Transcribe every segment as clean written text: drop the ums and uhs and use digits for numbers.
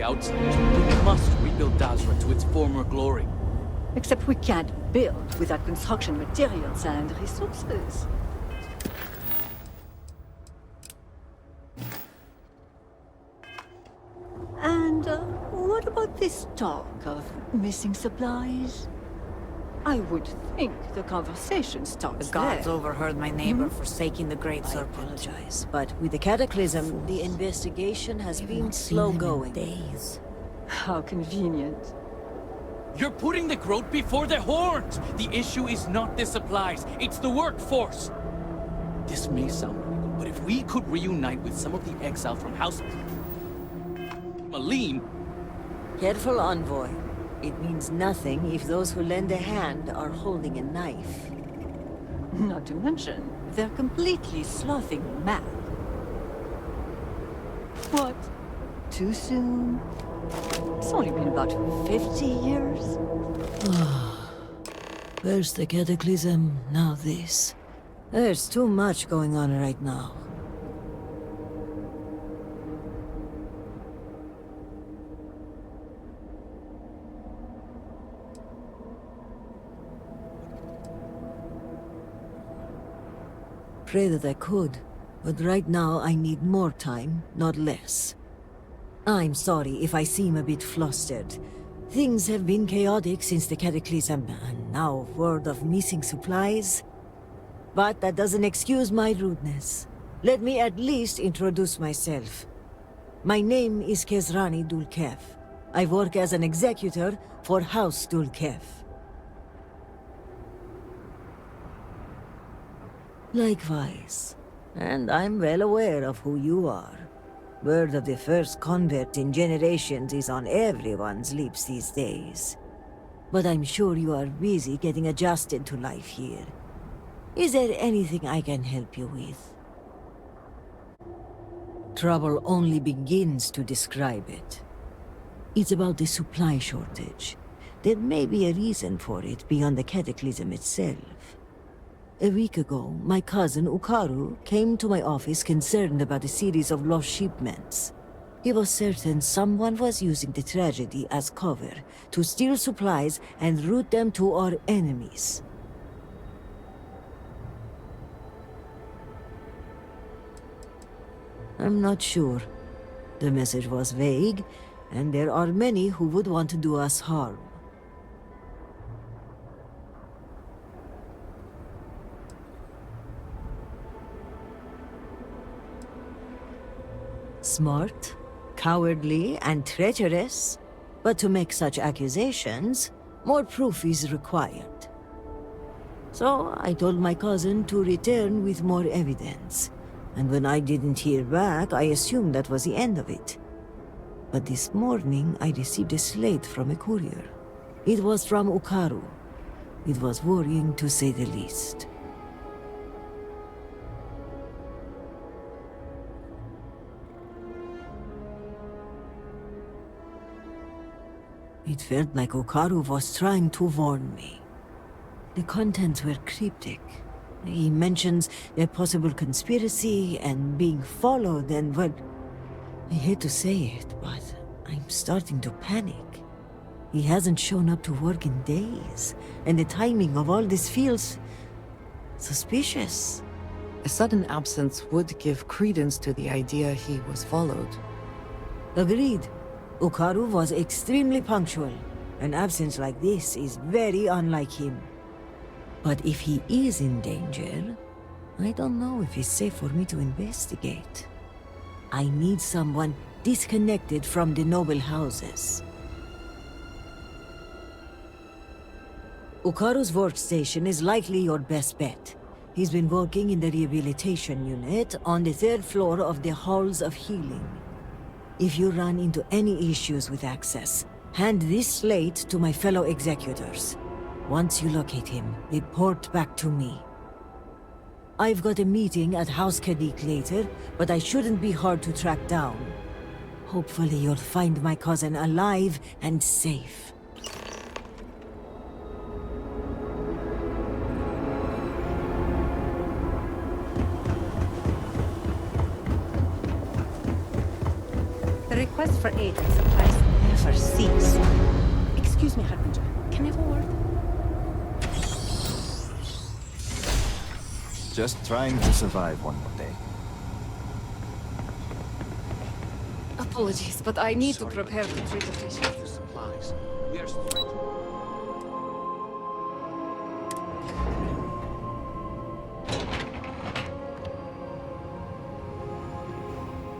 the outside. We must rebuild Dazra to its former glory. Except we can't build without construction materials and resources. And what about this talk of missing supplies? I would think the conversation starts The gods there. overheard my neighbor forsaking the Great I Serpent. apologize, but with the Cataclysm, the investigation has been slow going. Days. How convenient. You're putting the growth before the horns! The issue is not the supplies, it's the workforce! This may sound radical, but if we could reunite with some of the exiles from House Malim, Careful, Envoy. It means nothing if those who lend a hand are holding a knife. Not to mention, they're completely sloughing mad. What? Too soon? It's only been about 50 years. First the Cataclysm, now this. There's too much going on right now. Pray that I could, but right now I need more time, not less. I'm sorry if I seem a bit flustered. Things have been chaotic since the Cataclysm, and now word of missing supplies. But that doesn't excuse my rudeness. Let me at least introduce myself. My name is Kezrani Dulkev. I work as an executor for House Dulkev. Likewise. And I'm well aware of who you are. Word of the first convert in generations is on everyone's lips these days. But I'm sure you are busy getting adjusted to life here. Is there anything I can help you with? Trouble only begins to describe it. It's about the supply shortage. There may be a reason for it beyond the Cataclysm itself. A week ago, my cousin Ukaru came to my office concerned about a series of lost shipments. He was certain someone was using the tragedy as cover to steal supplies and route them to our enemies. I'm not sure. The message was vague, and there are many who would want to do us harm. Smart, cowardly, and treacherous. But to make such accusations, more proof is required. So I told my cousin to return with more evidence. And when I didn't hear back, I assumed that was the end of it. But this morning, I received a slate from a courier. It was from Ukaru. It was worrying, to say the least. It felt like Ukaru was trying to warn me. The contents were cryptic. He mentions a possible conspiracy and being followed and, well, I hate to say it, but I'm starting to panic. He hasn't shown up to work in days, and the timing of all this feels suspicious. A sudden absence would give credence to the idea he was followed. Agreed. Ukaru was extremely punctual. An absence like this is very unlike him. But if he is in danger, I don't know if it's safe for me to investigate. I need someone disconnected from the noble houses. Ukaru's workstation is likely your best bet. He's been working in the rehabilitation unit on the 3rd floor of the Halls of Healing. If you run into any issues with access, hand this slate to my fellow executors. Once you locate him, report back to me. I've got a meeting at House Kadik later, but I shouldn't be hard to track down. Hopefully you'll find my cousin alive and safe. request for aid and supplies never cease. Excuse me, Harbinger. Can I have a word? Just trying to survive one more day. Apologies, but I need to prepare to treat the patient. The supplies. We are threatened.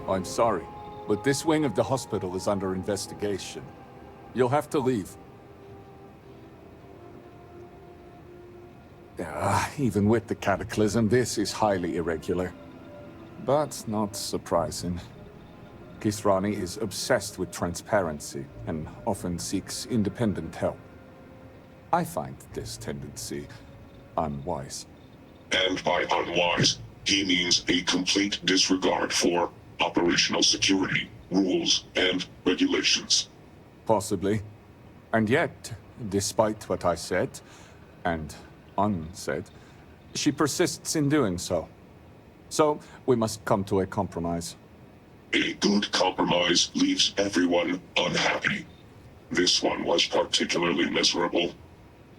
I'm sorry, but this wing of the hospital is under investigation. You'll have to leave. Even with the cataclysm, this is highly irregular. But not surprising. Kisrani is obsessed with transparency and often seeks independent help. I find this tendency unwise. And by unwise, he means a complete disregard for operational security, rules, and regulations. Possibly. And yet, despite what I said, and unsaid, she persists in doing so. So, we must come to a compromise. A good compromise leaves everyone unhappy. This one was particularly miserable.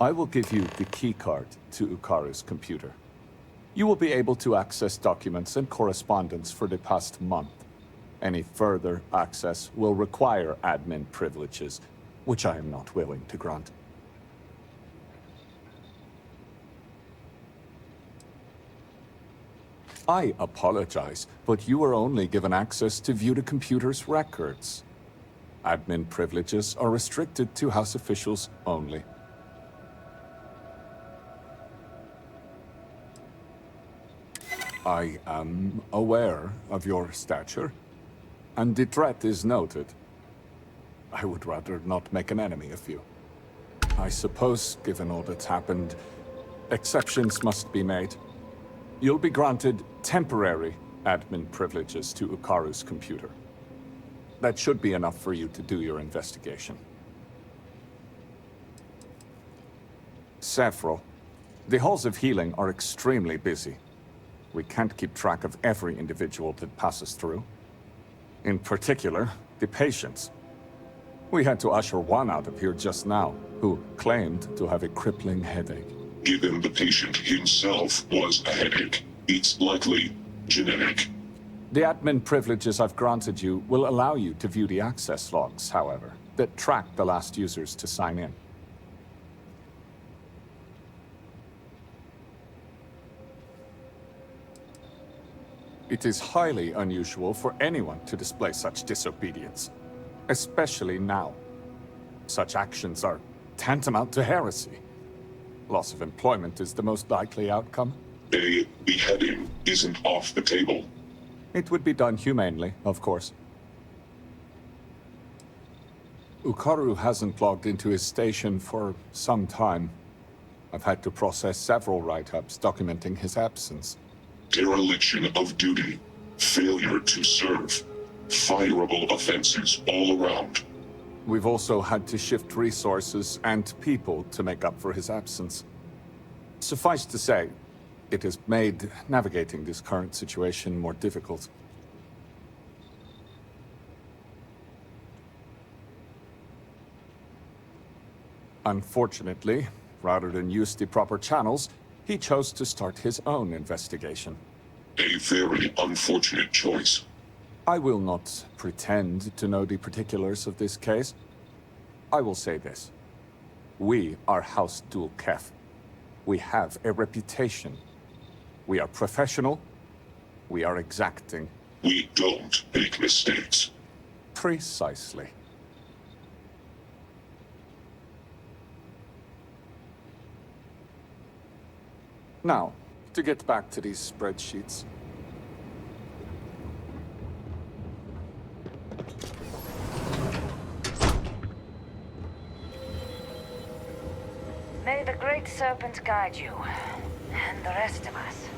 I will give you the keycard to Ukaru's computer. You will be able to access documents and correspondence for the past month. Any further access will require admin privileges, which I am not willing to grant. I apologize, but you were only given access to view the computer's records. Admin privileges are restricted to House officials only. I am aware of your stature, and the threat is noted. I would rather not make an enemy of you. I suppose, given all that's happened, exceptions must be made. You'll be granted temporary admin privileges to Ukaru's computer. That should be enough for you to do your investigation. Saffron, the halls of healing are extremely busy. We can't keep track of every individual that passes through. In particular, the patients. We had to usher one out of here just now, who claimed to have a crippling headache. Given the patient himself was a headache, it's likely genetic. The admin privileges I've granted you will allow you to view the access logs, however, that track the last users to sign in. It is highly unusual for anyone to display such disobedience, especially now. Such actions are tantamount to heresy. Loss of employment is the most likely outcome. A beheading isn't off the table. It would be done humanely, of course. Ukaru hasn't logged into his station for some time. I've had to process several write-ups documenting his absence. Dereliction of duty, failure to serve, fireable offenses all around. We've also had to shift resources and people to make up for his absence. Suffice to say, it has made navigating this current situation more difficult. Unfortunately, rather than use the proper channels, he chose to start his own investigation. A very unfortunate choice. I will not pretend to know the particulars of this case. I will say this. We are House Dul Kef. We have a reputation. We are professional. We are exacting. We don't make mistakes. Precisely. Now, to get back to these spreadsheets. May the Great Serpent guide you, and the rest of us.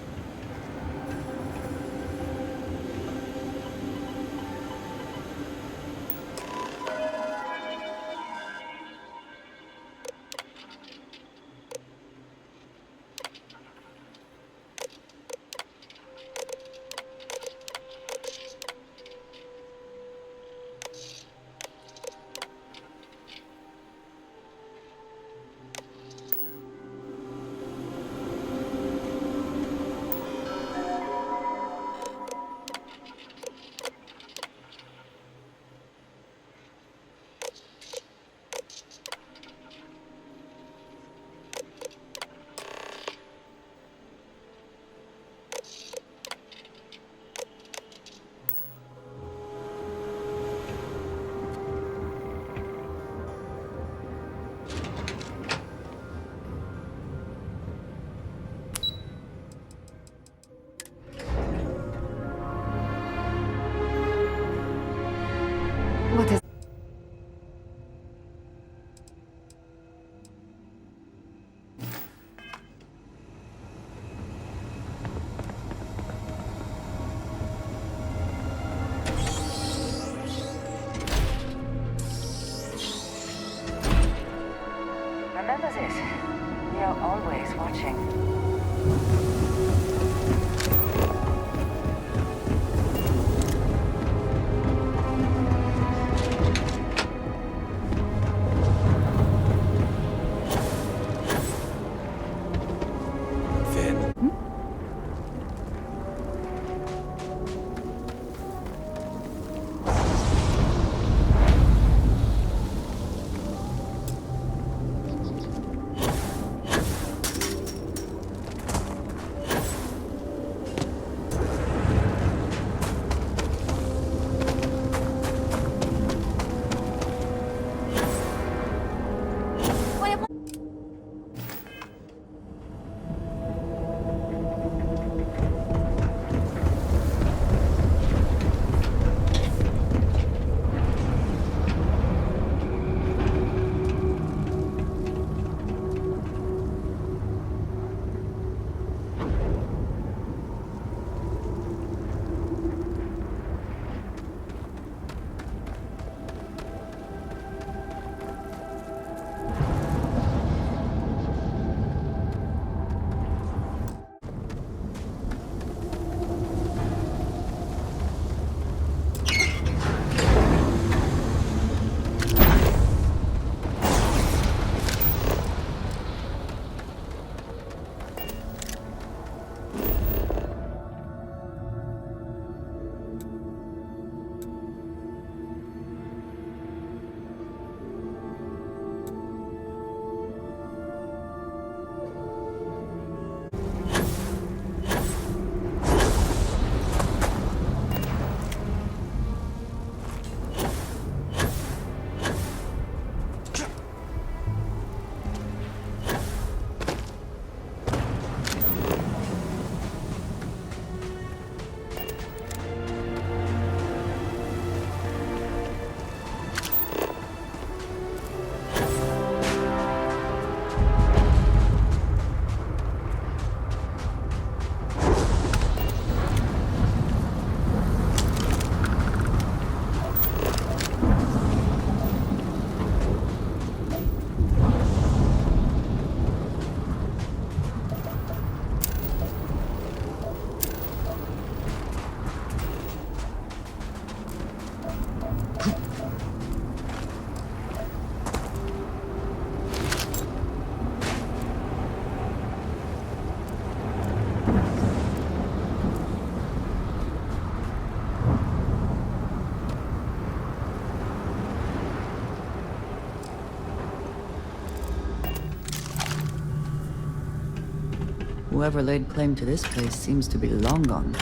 whoever laid claim to this place seems to be long gone.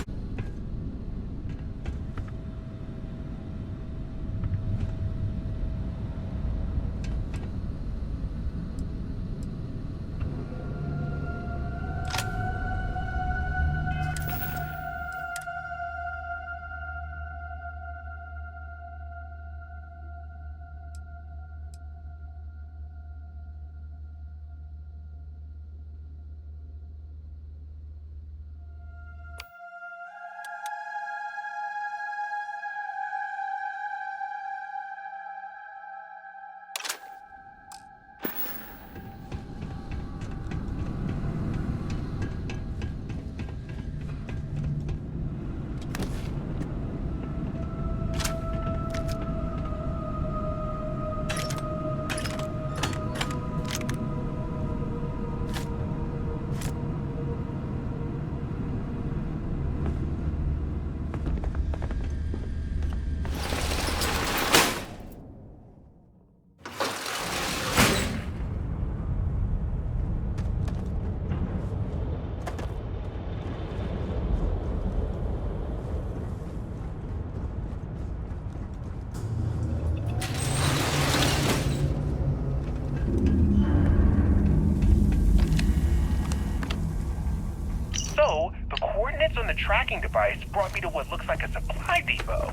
On the tracking device brought me to what looks like a supply depot.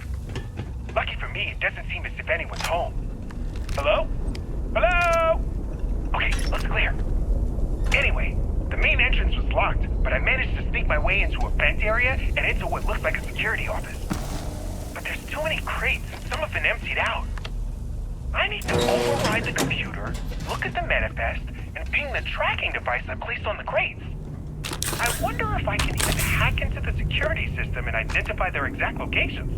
Lucky for me, it doesn't seem as if anyone's home. Hello? Hello? Okay, looks clear. Anyway, the main entrance was locked, but I managed to sneak my way into a vent area and into what looks like a security office. But there's too many crates, and some have been emptied out. I need to override the computer, look at the manifest, and ping the tracking device I placed on the crates. I wonder if I can even hack into the security system and identify their exact locations.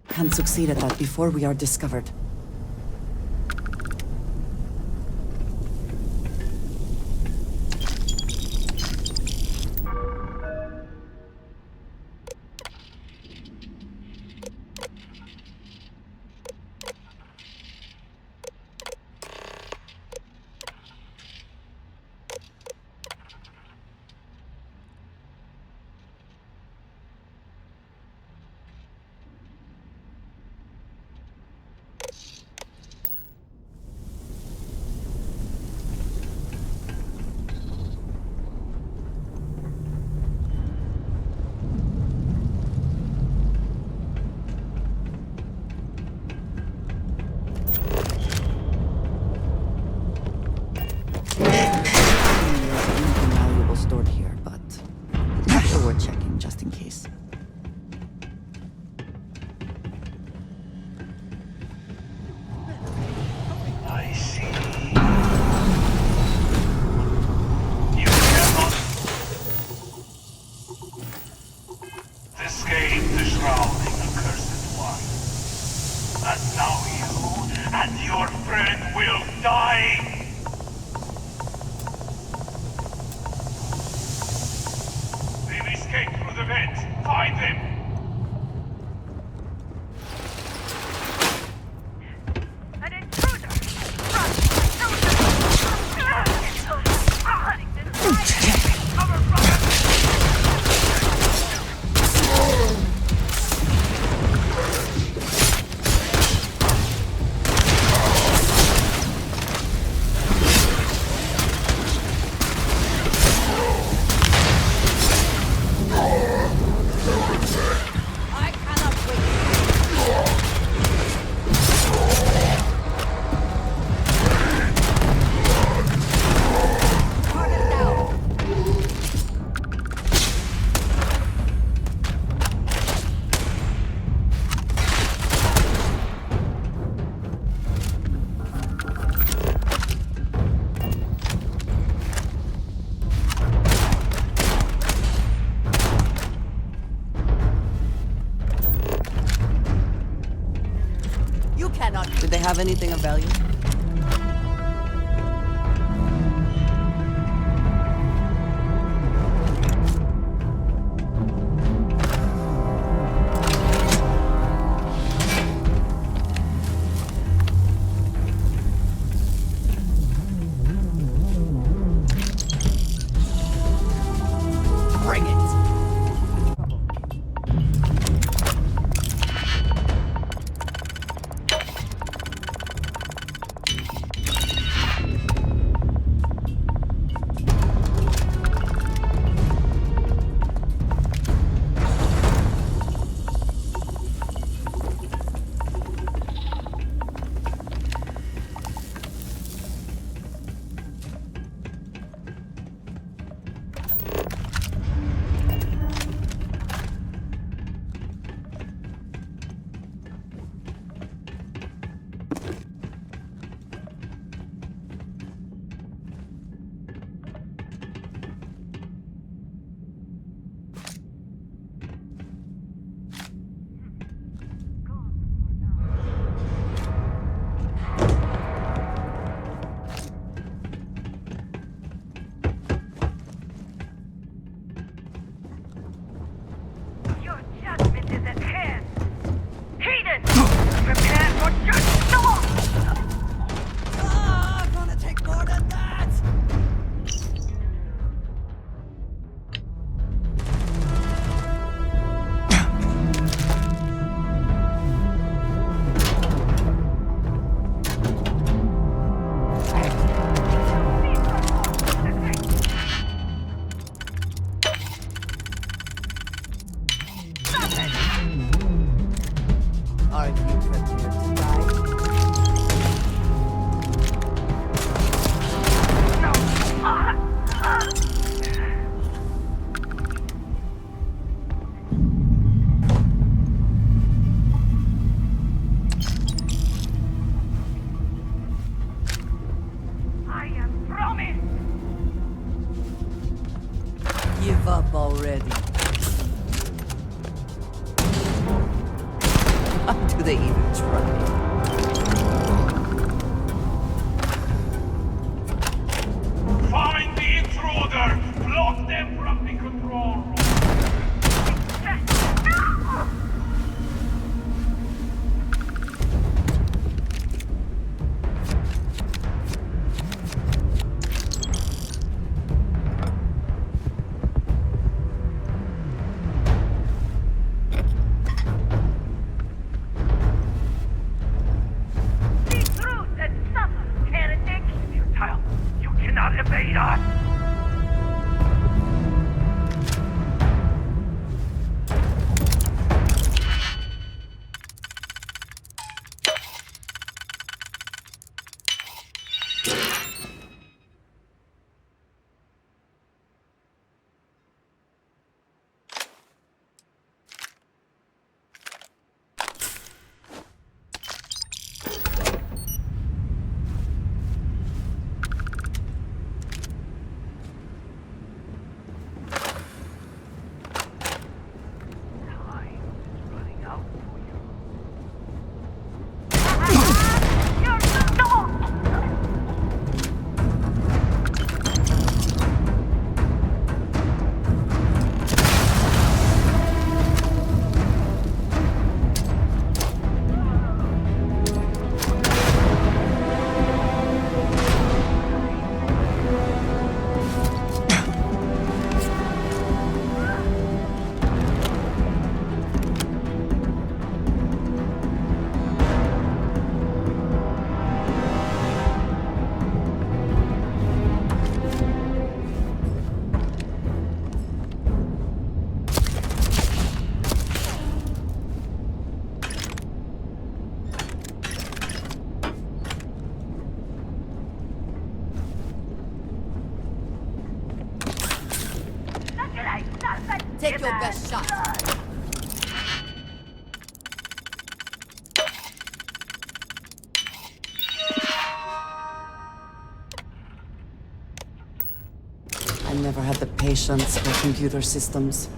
Can't succeed at that before we are discovered. not? Did they have anything of value? Give up already. Do they even try? Find the intruder! Block them from the control room! Take your best shot. I never had the patience for computer systems.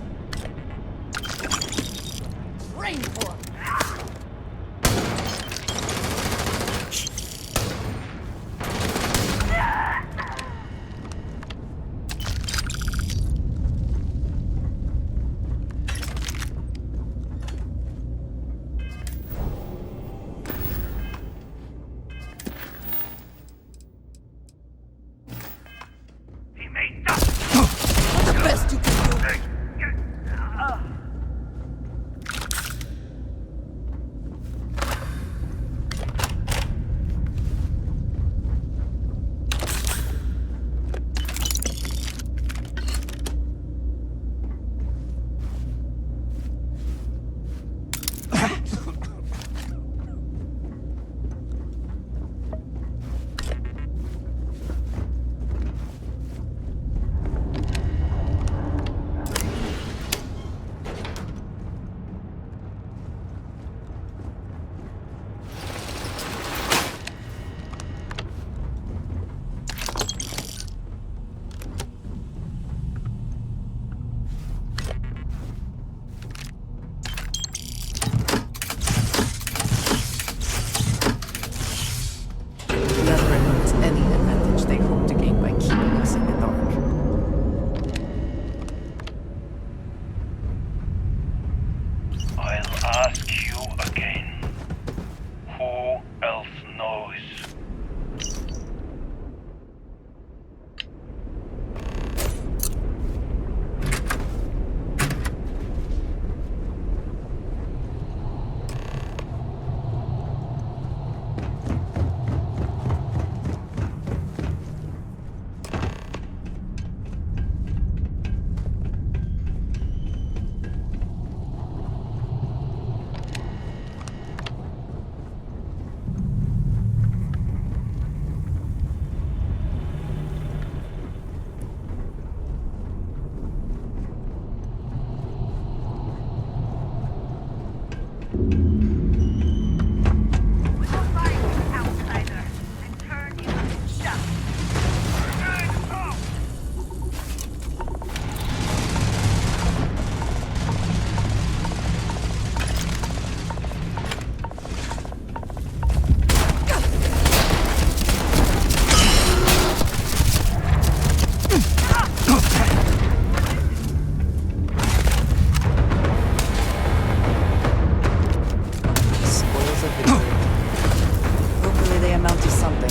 Hopefully they amount to something.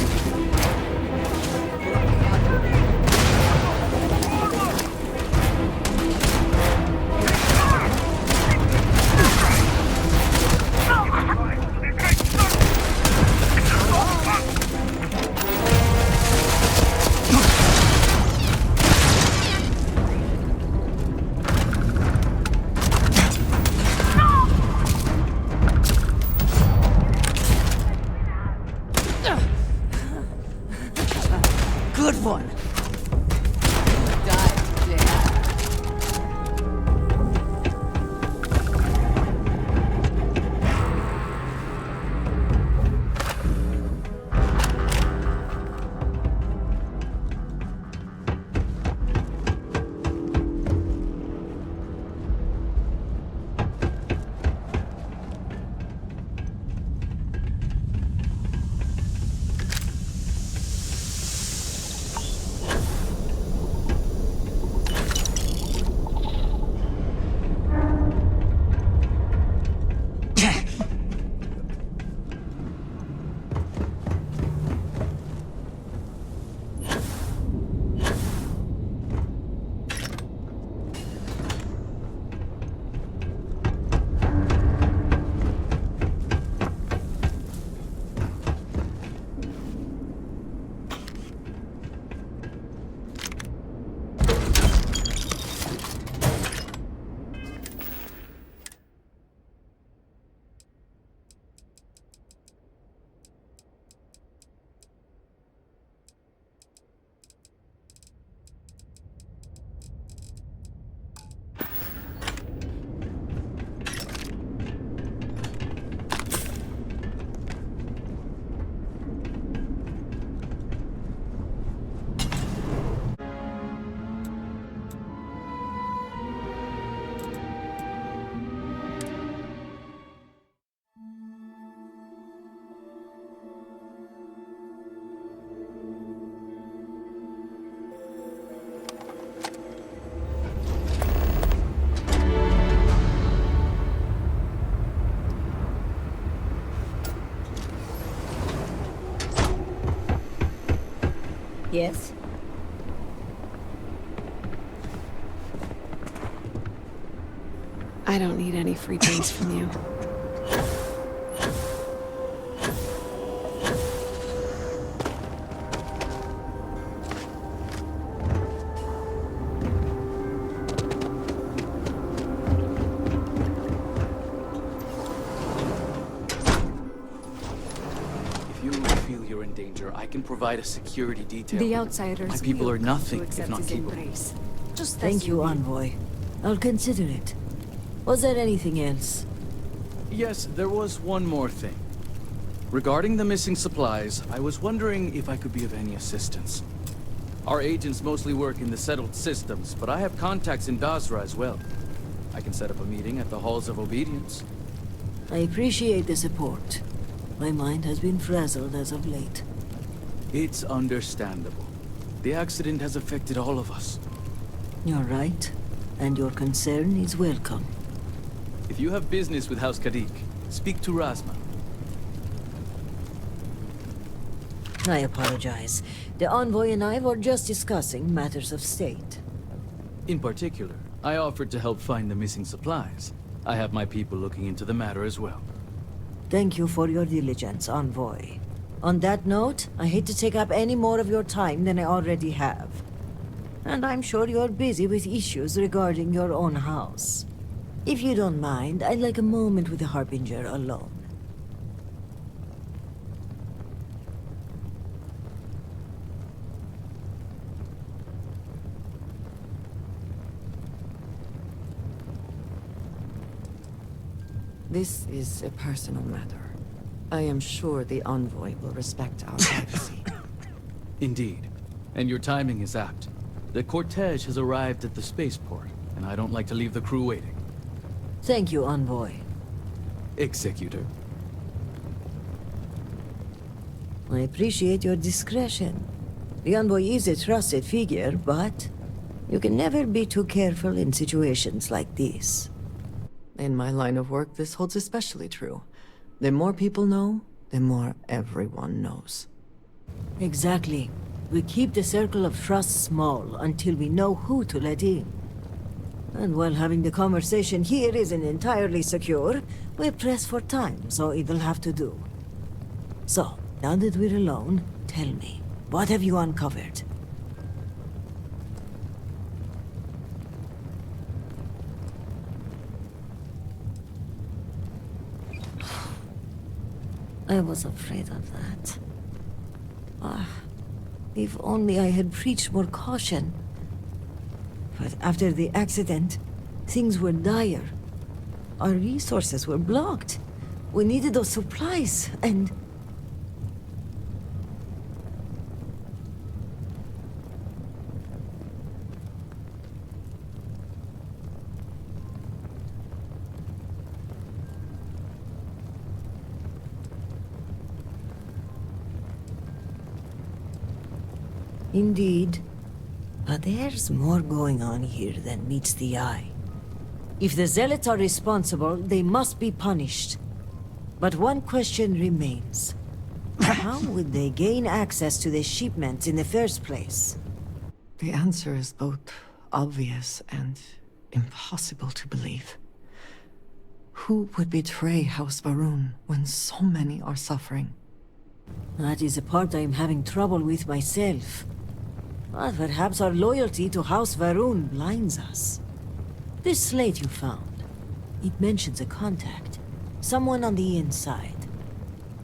Good one. Yes? I don't need any free drinks from you. If you feel you're in danger, I can provide a security detail. The outsiders. My people will are come nothing to if accept not his capable. embrace. Just as Thank you, will. Envoy. I'll consider it. Was there anything else? Yes, there was one more thing. Regarding the missing supplies, I was wondering if I could be of any assistance. Our agents mostly work in the settled systems, but I have contacts in Basra as well. I can set up a meeting at the Halls of Obedience. I appreciate the support. My mind has been frazzled as of late. It's understandable. The accident has affected all of us. You're right, and your concern is welcome. If you have business with House Kadik, speak to Razma. I apologize. The Envoy and I were just discussing matters of state. In particular, I offered to help find the missing supplies. I have my people looking into the matter as well. Thank you for your diligence, Envoy. On that note, I hate to take up any more of your time than I already have. And I'm sure you're busy with issues regarding your own house. If you don't mind, I'd like a moment with the Harbinger alone. This is a personal matter. I am sure the envoy will respect our privacy. Indeed. And your timing is apt. The cortege has arrived at the spaceport, and I don't like to leave the crew waiting. Thank you, Envoy. Executor. I appreciate your discretion. The Envoy is a trusted figure, but you can never be too careful in situations like this. In my line of work, this holds especially true. The more people know, the more everyone knows. Exactly. We keep the circle of trust small until we know who to let in. And while having the conversation here isn't entirely secure, we're pressed for time, so it'll have to do. So, now that we're alone, tell me, what have you uncovered? I was afraid of that. If only I had preached more caution. But after the accident, things were dire. Our resources were blocked. We needed those supplies, and... Indeed. But there's more going on here than meets the eye. If the Zealots are responsible, they must be punished. But one question remains. How would they gain access to the shipments in the first place? The answer is both obvious and impossible to believe. Who would betray House Varun when so many are suffering? That is a part I am having trouble with myself. But perhaps our loyalty to House Varun blinds us. This slate you found, it mentions a contact. Someone on the inside.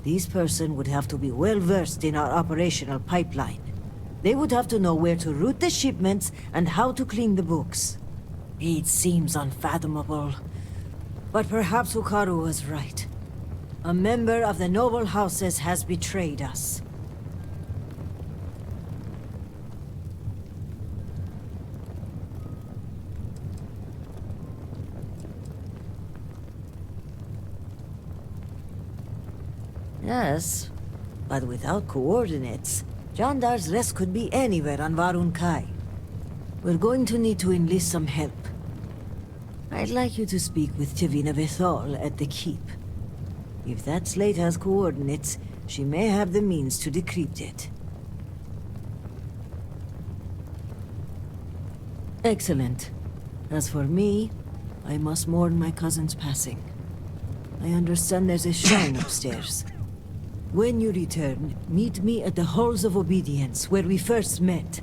This person would have to be well versed in our operational pipeline. They would have to know where to route the shipments and how to clean the books. It seems unfathomable. But perhaps Hukaru was right. A member of the noble houses has betrayed us. Yes, but without coordinates, Jandar's rest could be anywhere on Varun Kai. We're going to need to enlist some help. I'd like you to speak with Tivina Bethal at the Keep. If that slate has coordinates, she may have the means to decrypt it. Excellent. As for me, I must mourn my cousin's passing. I understand there's a shrine upstairs. When you return, meet me at the Halls of Obedience, where we first met.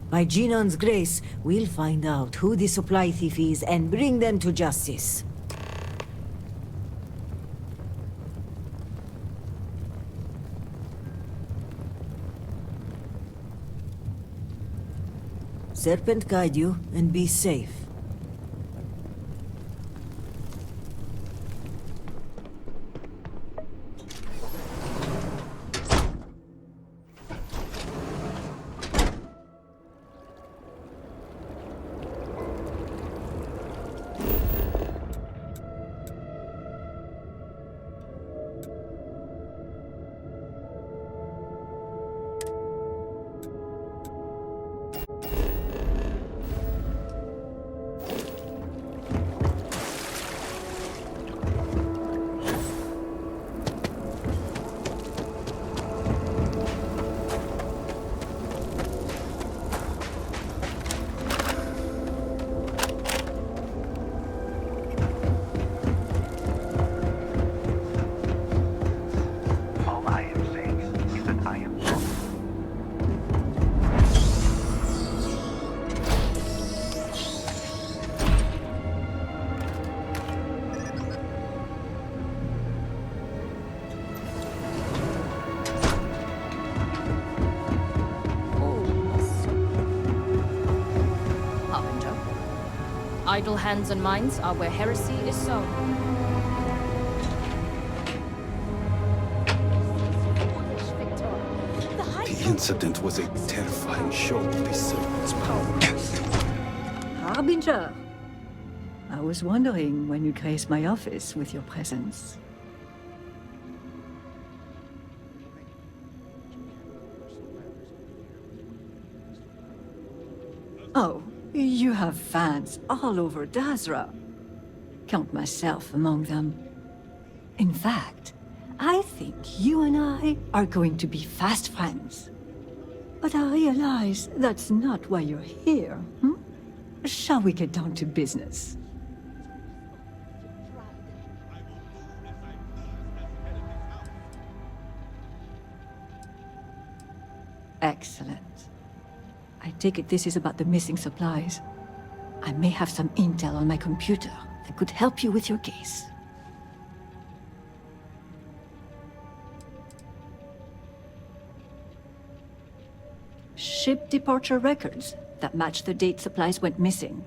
By Jinon's grace, we'll find out who the supply thief is and bring them to justice. Serpent guide you, and be safe. Idle hands and minds are where heresy is sown. incident was a terrifying show of the serpent's power. Harbinger! I was wondering when you'd grace my office with your presence. Oh, you have fans all over Dazra. Count myself among them. In fact, I think you and I are going to be fast friends. But I realize that's not why you're here, hmm? Shall we get down to business? Excellent. I take it this is about the missing supplies. I may have some intel on my computer that could help you with your case. Ship departure records that match the date supplies went missing,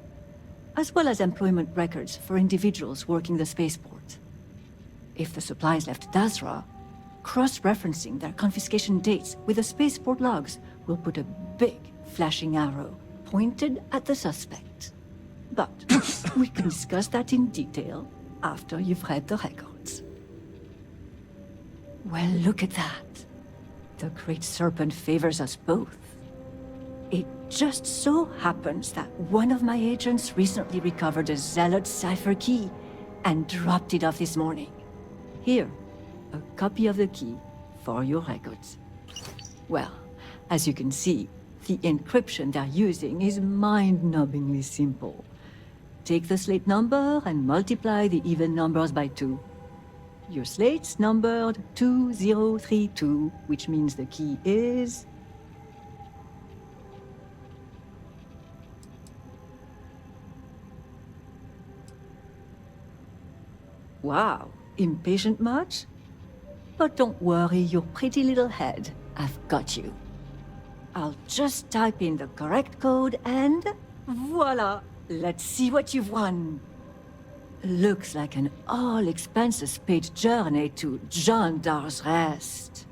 as well as employment records for individuals working the spaceport. If the supplies left Dazra, cross-referencing their confiscation dates with the spaceport logs will put a big flashing arrow pointed at the suspect. But we can discuss that in detail after you've read the records. Well, look at that. The Great Serpent favors us both. It just so happens that one of my agents recently recovered a Zealot cipher key and dropped it off this morning. Here, a copy of the key for your records. Well, as you can see, the encryption they're using is mind-numbingly simple. Take the slate number and multiply the even numbers by 2. Your slate's numbered 2032, which means the key is... Wow, impatient much? But don't worry your pretty little head, I've got you. I'll just type in the correct code and voila! Let's see what you've won. Looks like an all-expenses-paid journey to John Dar's Rest.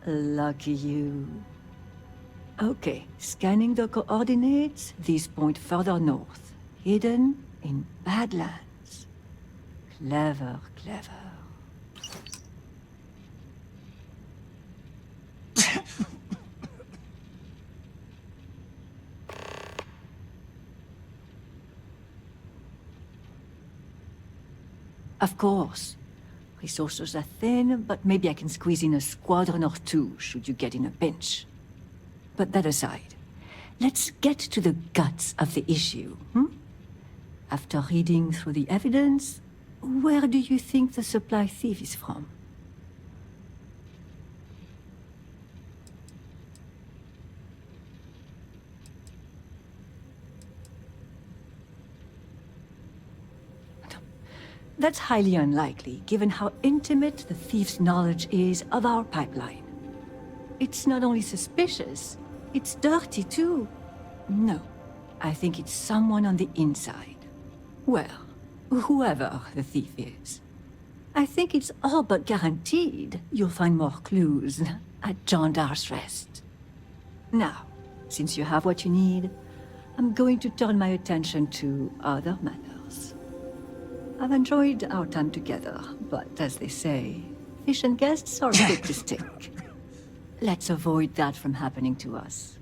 Lucky you. Okay, scanning the coordinates, these point further north, hidden in Badlands. Clever, clever. Of course. Resources are thin, but maybe I can squeeze in a squadron or 2 should you get in a pinch. But that aside, let's get to the guts of the issue, hmm? After reading through the evidence, where do you think the supply thief is from? That's highly unlikely, given how intimate the thief's knowledge is of our pipeline. It's not only suspicious, it's dirty too. No, I think it's someone on the inside. Well, whoever the thief is. I think it's all but guaranteed you'll find more clues at John Dar's Rest. Now, since you have what you need, I'm going to turn my attention to other matters. I've enjoyed our time together, but as they say, fish and guests are quick to stick. Let's avoid that from happening to us.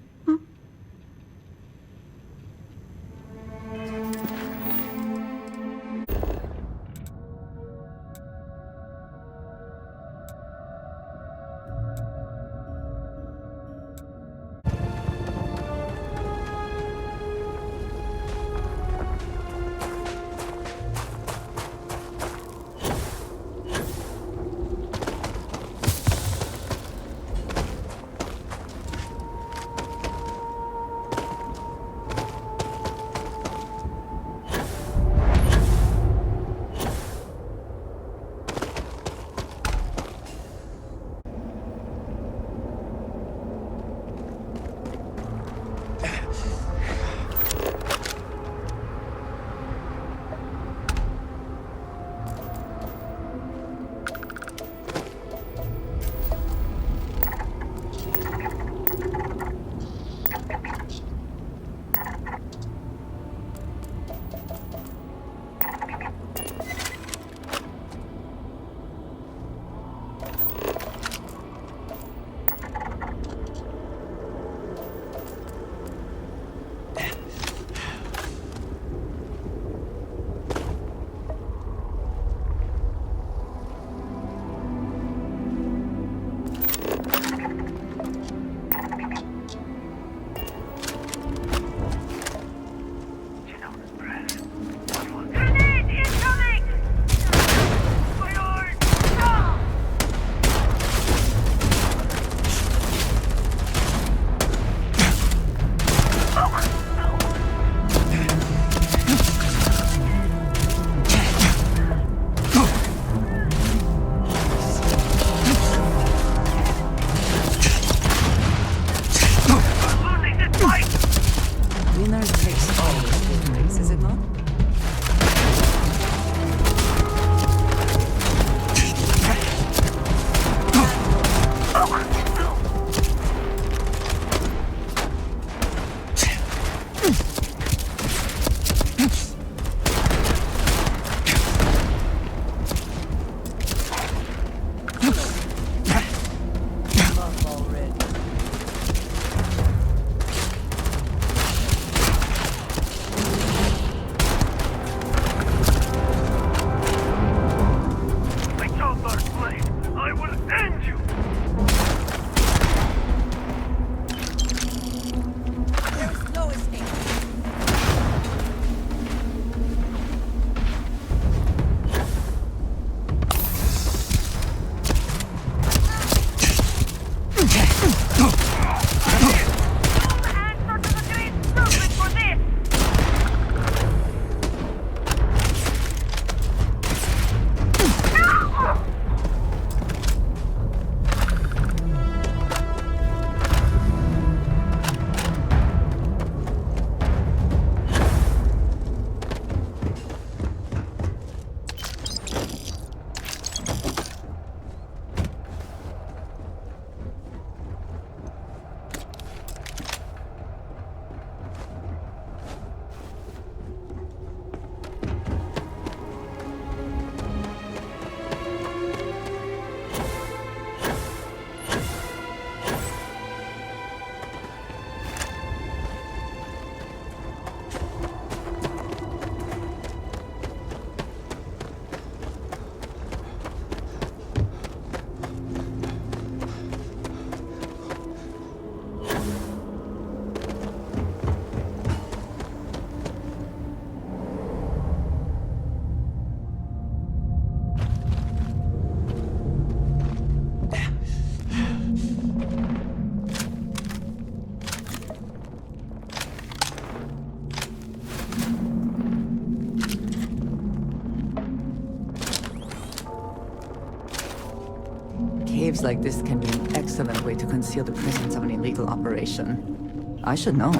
Caves like this can be an excellent way to conceal the presence of an illegal operation. I should know.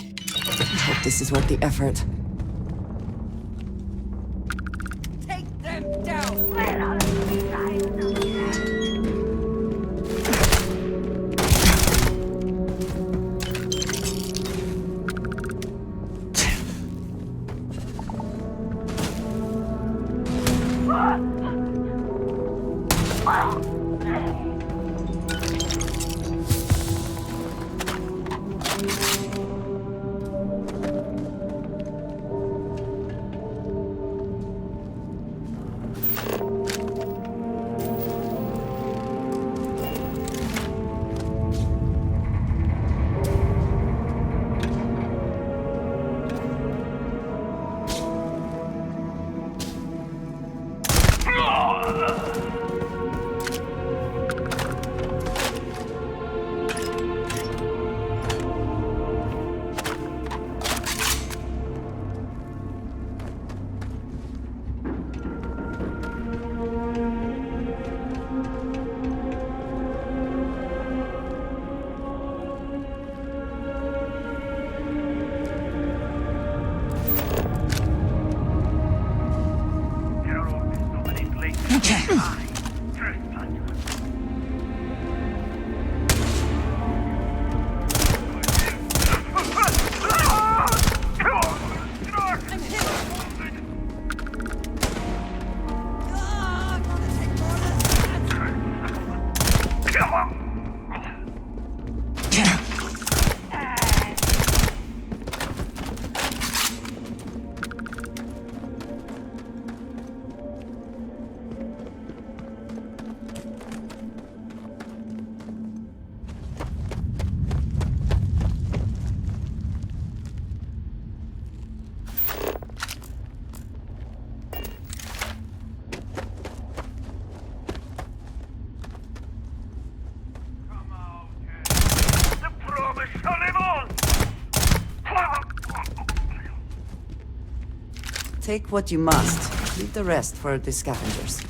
I hope this is worth the effort. Take what you must. Leave the rest for the scavengers.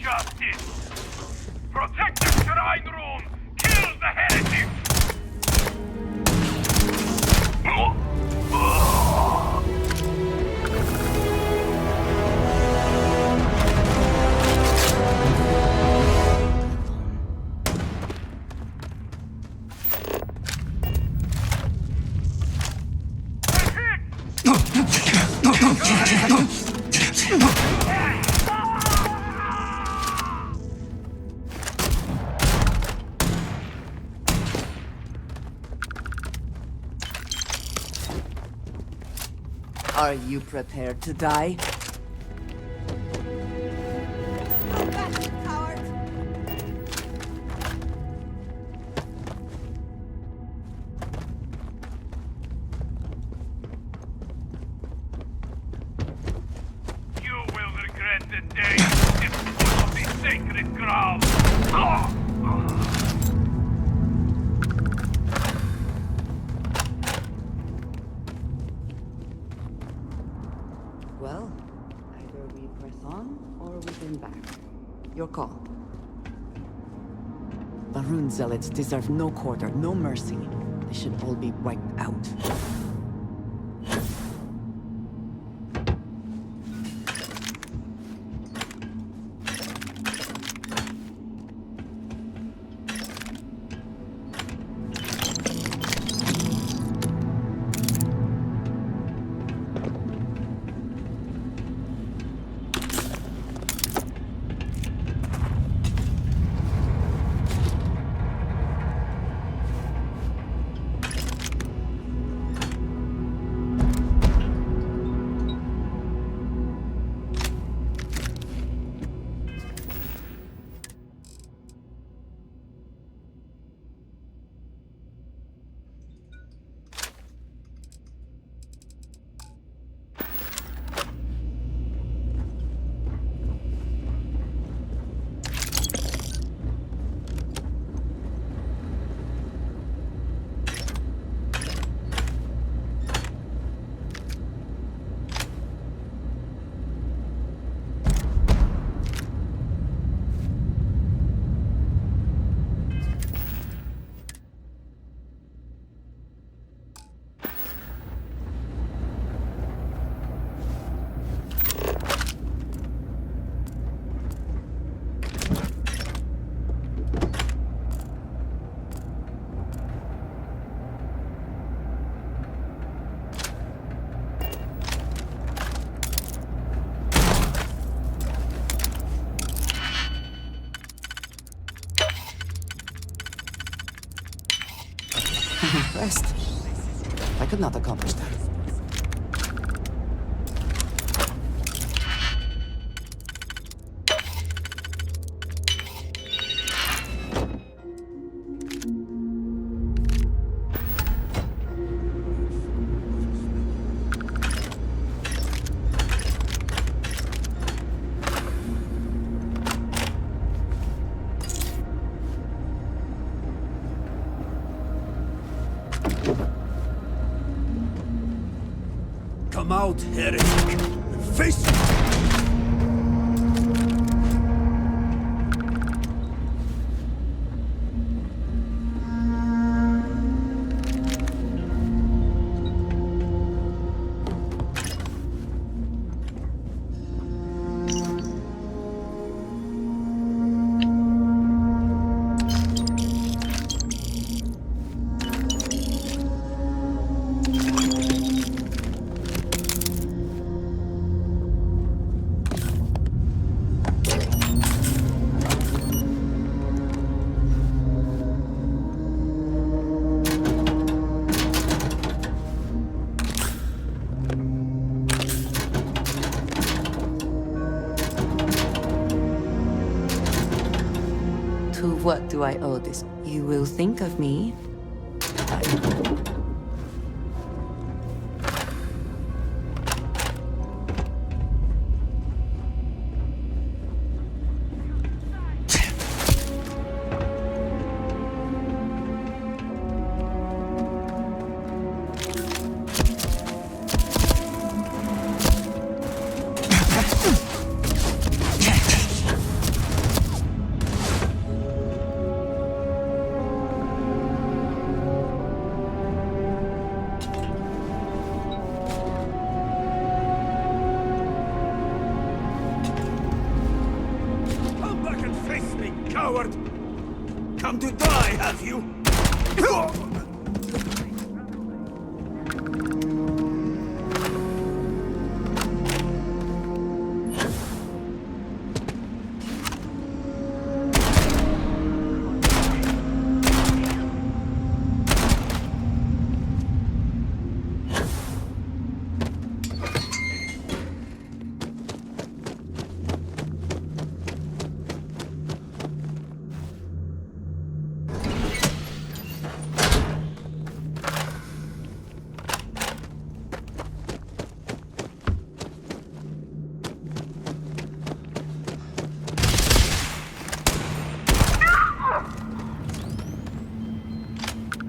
justice! Protect the shrine room! Kill the heretics! Are you prepared to die? You will regret the day you disposed of the sacred ground! Well, either we press on or we turn back. Your call. Varun zealots deserve no quarter, no mercy. They should all be wiped out. Impressed. I could not accomplish that. Come out, heretic, and face me! To what do I owe this? You will think of me. coward! Come to die, have you?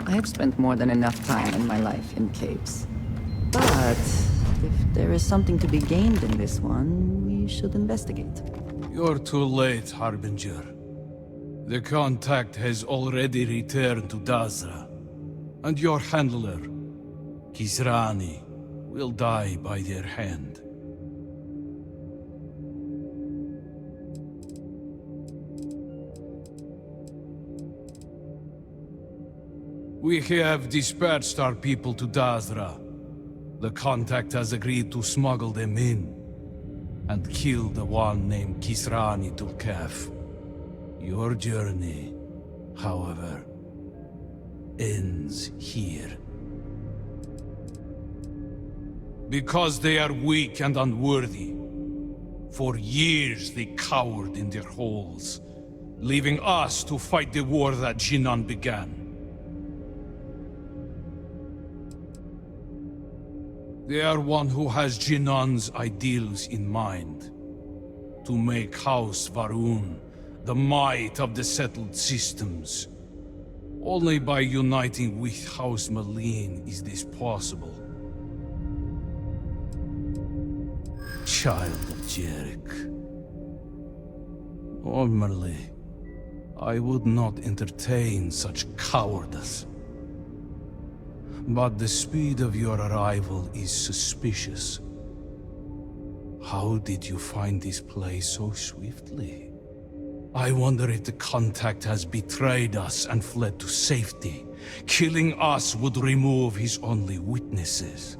I have spent more than enough time in my life in caves. But if there is something to be gained in this one, we should investigate. You're too late, Harbinger. The contact has already returned to Dazra. And your handler, Kisrani, will die by their hand. We have dispatched our people to Dazra. The contact has agreed to smuggle them in and kill the one named Kisrani Tulkaf. Your journey, however, ends here. Because they are weak and unworthy. For years they cowered in their holes, leaving us to fight the war that Jinan began. They are one who has Jinan's ideals in mind. To make House Varun the might of the settled systems. Only by uniting with House Malin is this possible. Child of Jarek. Normally, I would not entertain such cowardice. But the speed of your arrival is suspicious. How did you find this place so swiftly? I wonder if the contact has betrayed us and fled to safety. Killing us would remove his only witnesses.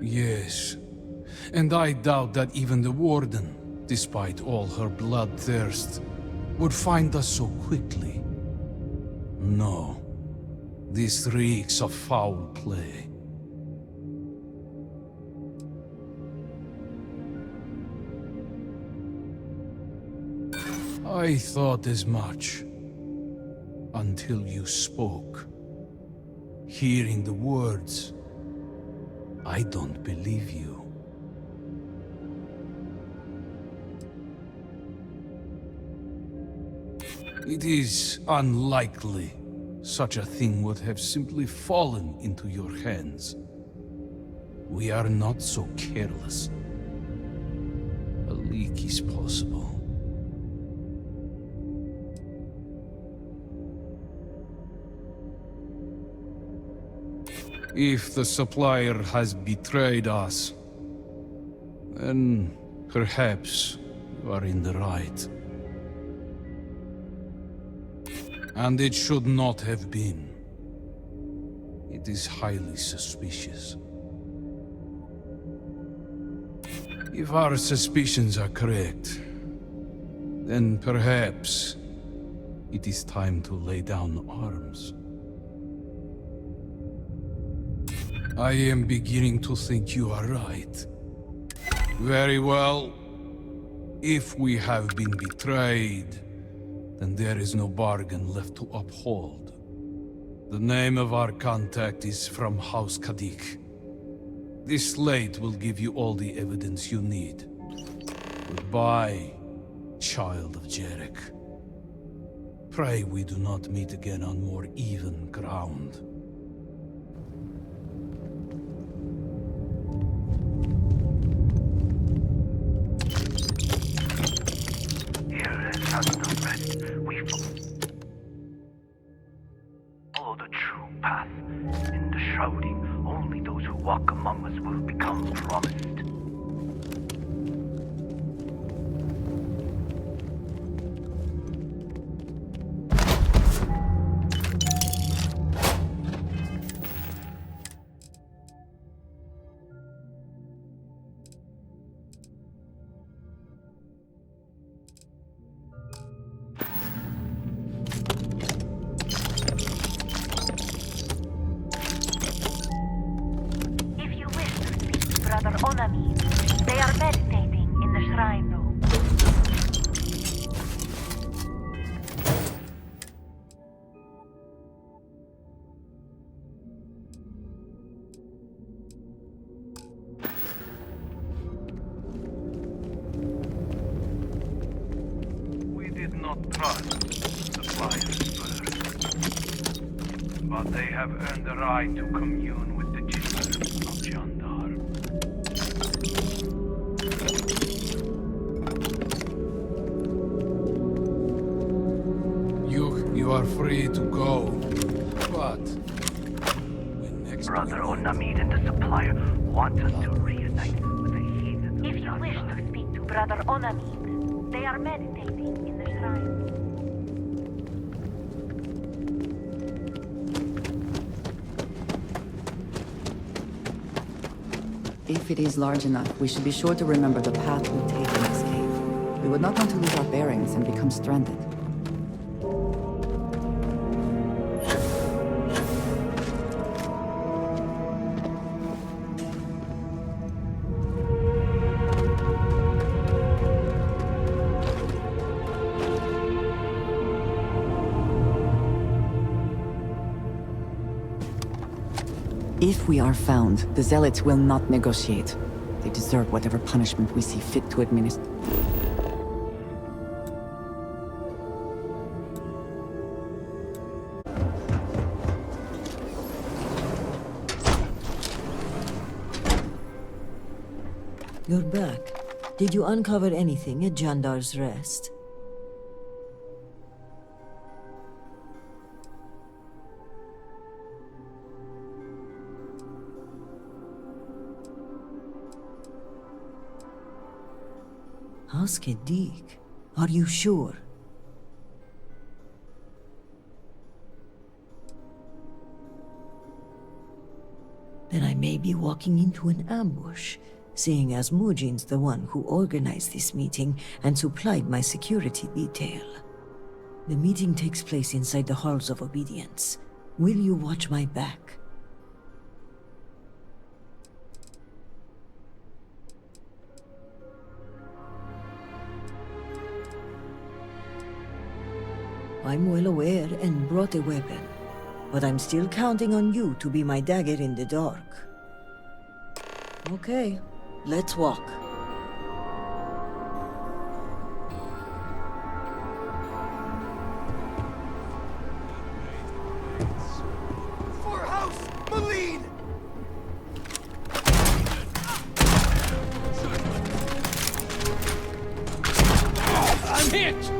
Yes, and I doubt that even the Warden, despite all her bloodthirst, would find us so quickly. No, this reeks of foul play. I thought as much, until you spoke. Hearing the words, I don't believe you. It is unlikely such a thing would have simply fallen into your hands. We are not so careless. A leak is possible. If the supplier has betrayed us, then perhaps you are in the right. And it should not have been. It is highly suspicious. If our suspicions are correct, then perhaps it is time to lay down arms. I am beginning to think you are right. Very well. If we have been betrayed, then there is no bargain left to uphold. The name of our contact is from House Kadik. This slate will give you all the evidence you need. Goodbye, child of Jarek. Pray we do not meet again on more even ground. We follow the true path. In the shrouding, only those who walk among us will become promised. Brother Onami. They are meditating in the shrine room. We did not trust suppliers first, but they have earned the right to commune with the children of Jandar. You are free to go, but when next Brother Onamid and the supplier want us to reunite with the heathen. If you wish to speak to Brother Onami, they are meditating in the shrine. If it is large enough, we should be sure to remember the path we take in this cave. We would not want to lose our bearings and become stranded. If we are found, the Zealots will not negotiate. They deserve whatever punishment we see fit to administer. You're back. Did you uncover anything at Jandar's Rest? Askedik, are you sure? Then I may be walking into an ambush, seeing as Mujin's the one who organized this meeting and supplied my security detail. The meeting takes place inside the Halls of Obedience. Will you watch my back? I'm well aware and brought a weapon, but I'm still counting on you to be my dagger in the dark. Okay, let's walk. For House Malene! I'm hit!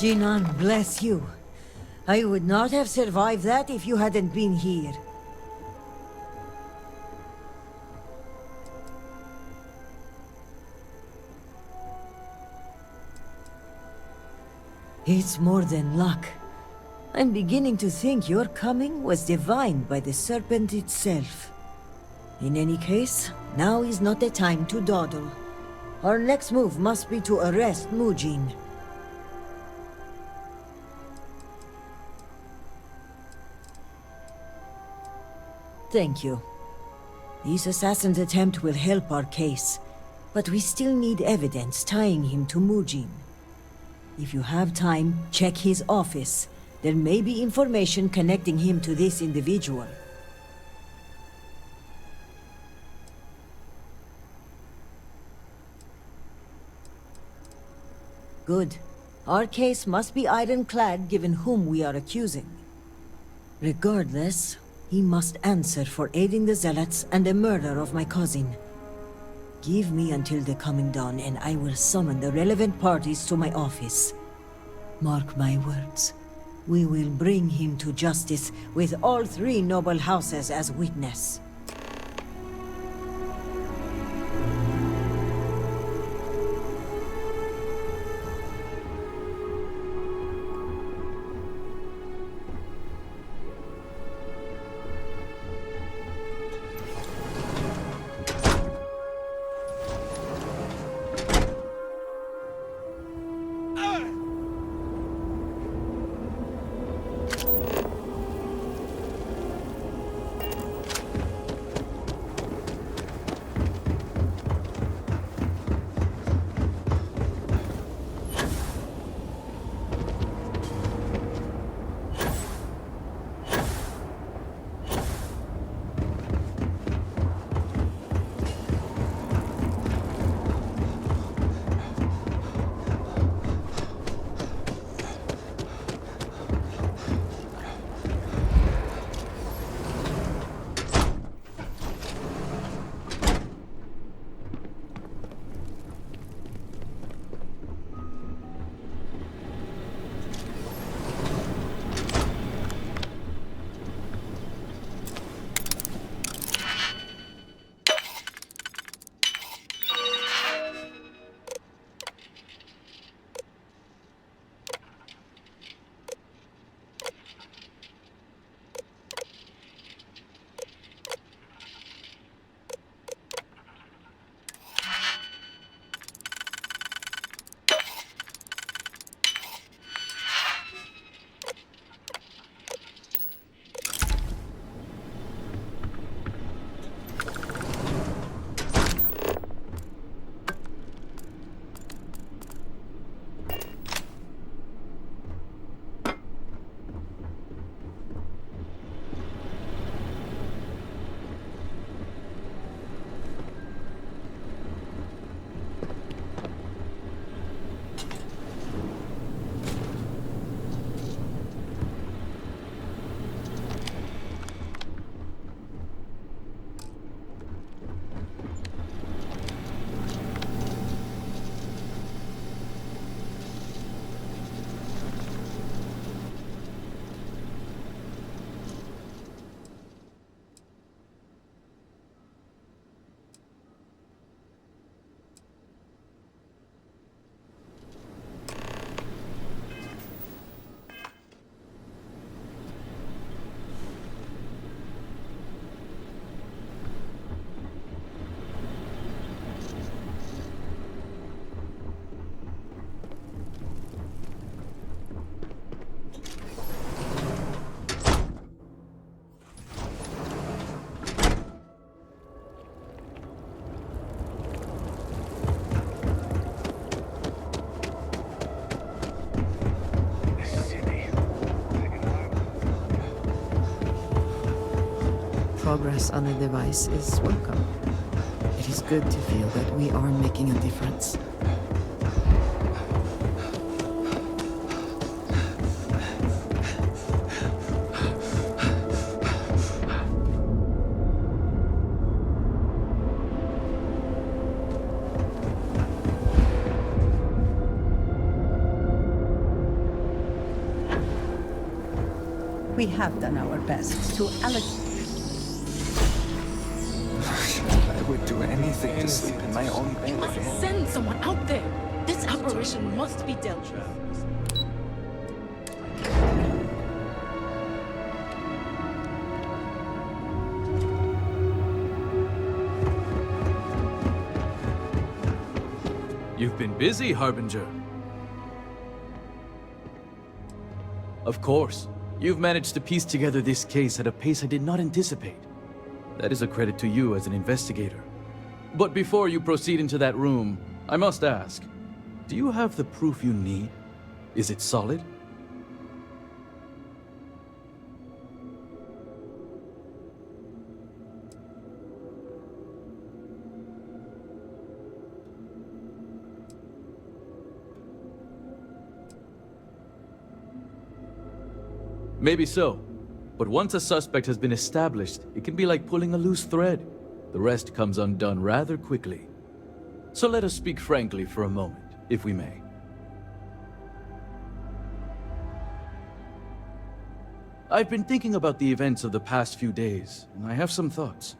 Jinan, bless you. I would not have survived that if you hadn't been here. It's more than luck. I'm beginning to think your coming was divined by the serpent itself. In any case, now is not the time to dawdle. Our next move must be to arrest Mujin. Thank you. This assassin's attempt will help our case, but we still need evidence tying him to Mujin. If you have time, check his office. There may be information connecting him to this individual. Good. Our case must be ironclad given whom we are accusing. Regardless, he must answer for aiding the Zealots and the murder of my cousin. Give me until the coming dawn and I will summon the relevant parties to my office. Mark my words. We will bring him to justice with all three noble houses as witness. Progress on the device is welcome. It is good to feel that we are making a difference. We have done our best to allocate. I would do anything to sleep in my own bed. You must send someone out there. This apparition must be dealt with. You've been busy, Harbinger. Of course. You've managed to piece together this case at a pace I did not anticipate. That is a credit to you as an investigator. But before you proceed into that room, I must ask, do you have the proof you need? Is it solid? Maybe so. But once a suspect has been established, it can be like pulling a loose thread. The rest comes undone rather quickly. So let us speak frankly for a moment, if we may. I've been thinking about the events of the past few days, and I have some thoughts.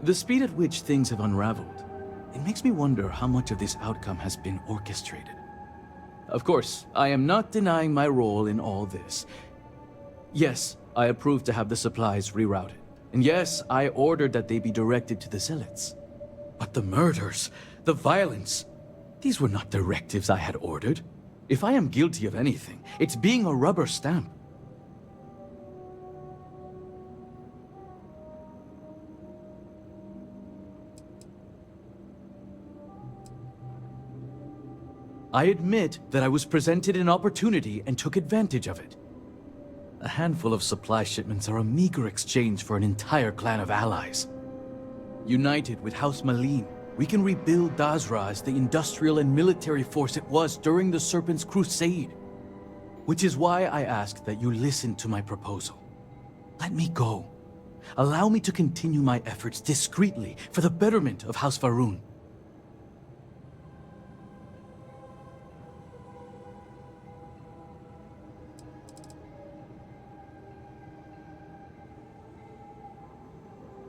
The speed at which things have unraveled, it makes me wonder how much of this outcome has been orchestrated. Of course, I am not denying my role in all this. Yes, I approved to have the supplies rerouted. And yes, I ordered that they be directed to the Zealots. But the murders, the violence, these were not directives I had ordered. If I am guilty of anything, it's being a rubber stamp. I admit that I was presented an opportunity and took advantage of it. A handful of supply shipments are a meager exchange for an entire clan of allies. United with House Malin, we can rebuild Dazra as the industrial and military force it was during the Serpent's Crusade. Which is why I ask that you listen to my proposal. Let me go. Allow me to continue my efforts discreetly for the betterment of House Va'ruun.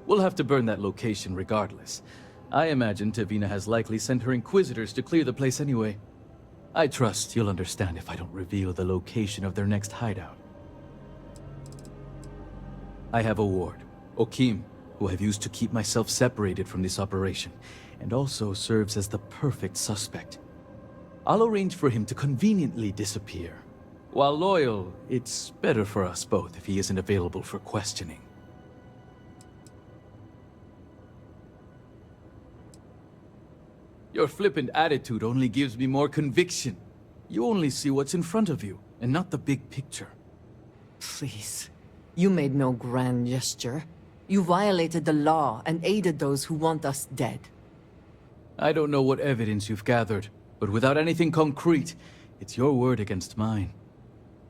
We'll have to burn that location regardless. I imagine Tavina has likely sent her inquisitors to clear the place anyway. I trust you'll understand if I don't reveal the location of their next hideout. I have a ward, Okim, who I've used to keep myself separated from this operation, and also serves as the perfect suspect. I'll arrange for him to conveniently disappear. While loyal, it's better for us both if he isn't available for questioning. Your flippant attitude only gives me more conviction. You only see what's in front of you, and not the big picture. Please. You made no grand gesture. You violated the law and aided those who want us dead. I don't know what evidence you've gathered, but without anything concrete, it's your word against mine.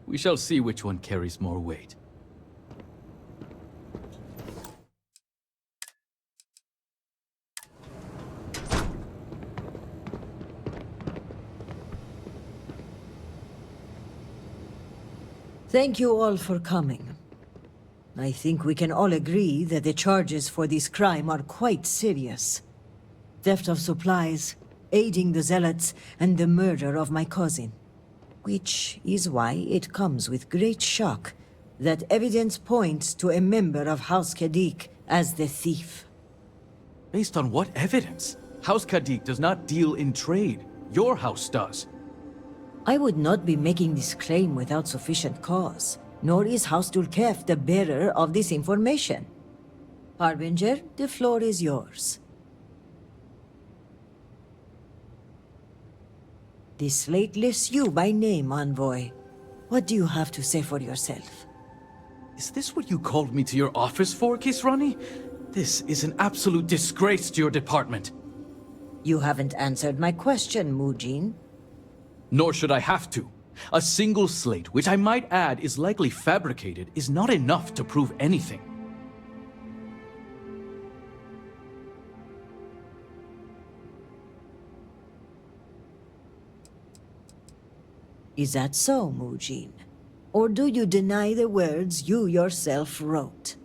We shall see which one carries more weight. Thank you all for coming. I think we can all agree that the charges for this crime are quite serious. Theft of supplies, aiding the Zealots, and the murder of my cousin. Which is why it comes with great shock that evidence points to a member of House Kadik as the thief. Based on what evidence? House Kadik does not deal in trade. Your house does. I would not be making this claim without sufficient cause, nor is House Dulkef the bearer of this information. Harbinger, the floor is yours. This slate lists you by name, Envoy. What do you have to say for yourself? Is this what you called me to your office for, Kisrani? This is an absolute disgrace to your department. You haven't answered my question, Mujin. Nor should I have to. A single slate, which I might add is likely fabricated, is not enough to prove anything. Is that so, Mujin? Or do you deny the words you yourself wrote?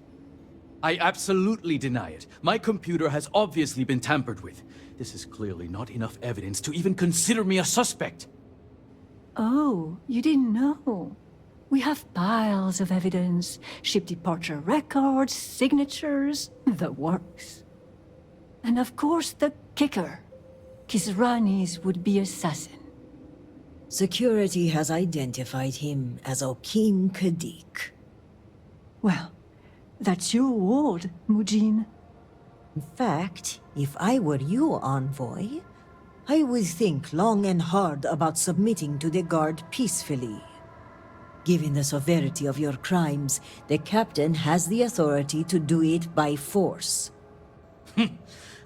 I absolutely deny it. My computer has obviously been tampered with. This is clearly not enough evidence to even consider me a suspect. Oh, you didn't know. We have piles of evidence, ship departure records, signatures, the works. And of course the kicker, Kisrani's would-be assassin. Security has identified him as Okim Kadik. Well, that's your ward, Mujin. In fact, if I were you, Envoy, I would think long and hard about submitting to the guard peacefully. Given the severity of your crimes, the captain has the authority to do it by force.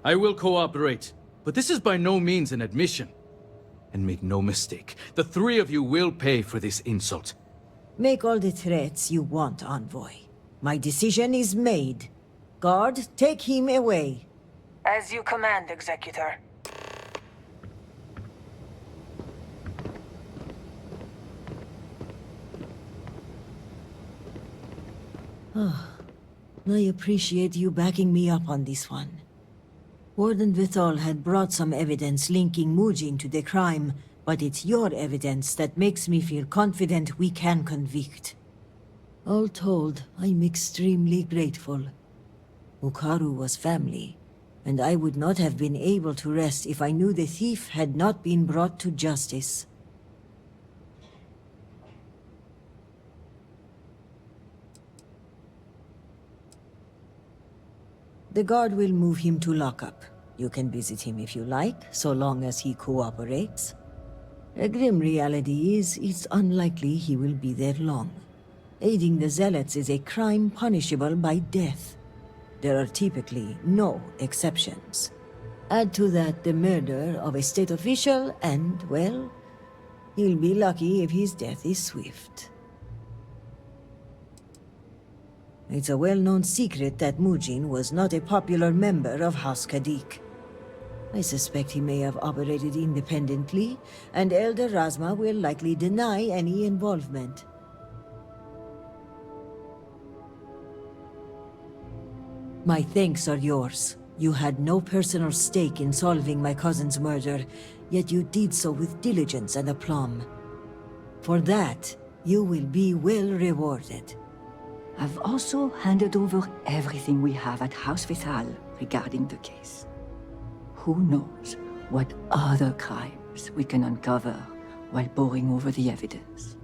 I will cooperate, but this is by no means an admission. And make no mistake, the three of you will pay for this insult. Make all the threats you want, Envoy. My decision is made. Guard, take him away. As you command, Executor. I appreciate you backing me up on this one. Warden Vithal had brought some evidence linking Mujin to the crime, but it's your evidence that makes me feel confident we can convict. All told, I'm extremely grateful. Ukaru was family, and I would not have been able to rest if I knew the thief had not been brought to justice. The guard will move him to lockup. You can visit him if you like, so long as he cooperates. A grim reality is, it's unlikely he will be there long. Aiding the Zealots is a crime punishable by death. There are typically no exceptions. Add to that the murder of a state official and, well, he'll be lucky if his death is swift. It's a well-known secret that Mujin was not a popular member of House Kadik. I suspect he may have operated independently, and Elder Razma will likely deny any involvement. My thanks are yours. You had no personal stake in solving my cousin's murder, yet you did so with diligence and aplomb. For that, you will be well rewarded. I've also handed over everything we have at House Vithal regarding the case. Who knows what other crimes we can uncover while poring over the evidence.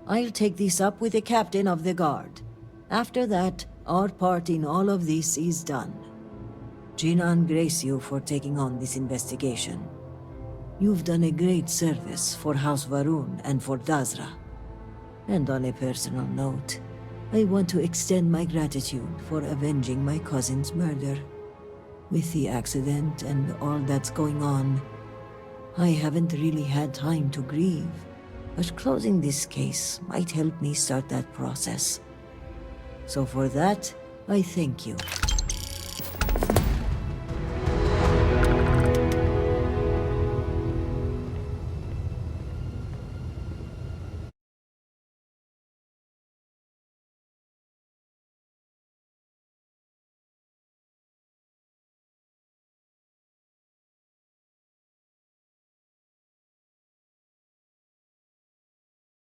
I'll take this up with the captain of the guard. After that, our part in all of this is done. Jinan grace you for taking on this investigation. You've done a great service for House Varun and for Dazra. And on a personal note, I want to extend my gratitude for avenging my cousin's murder. With the accident and all that's going on, I haven't really had time to grieve, but closing this case might help me start that process. So for that, I thank you.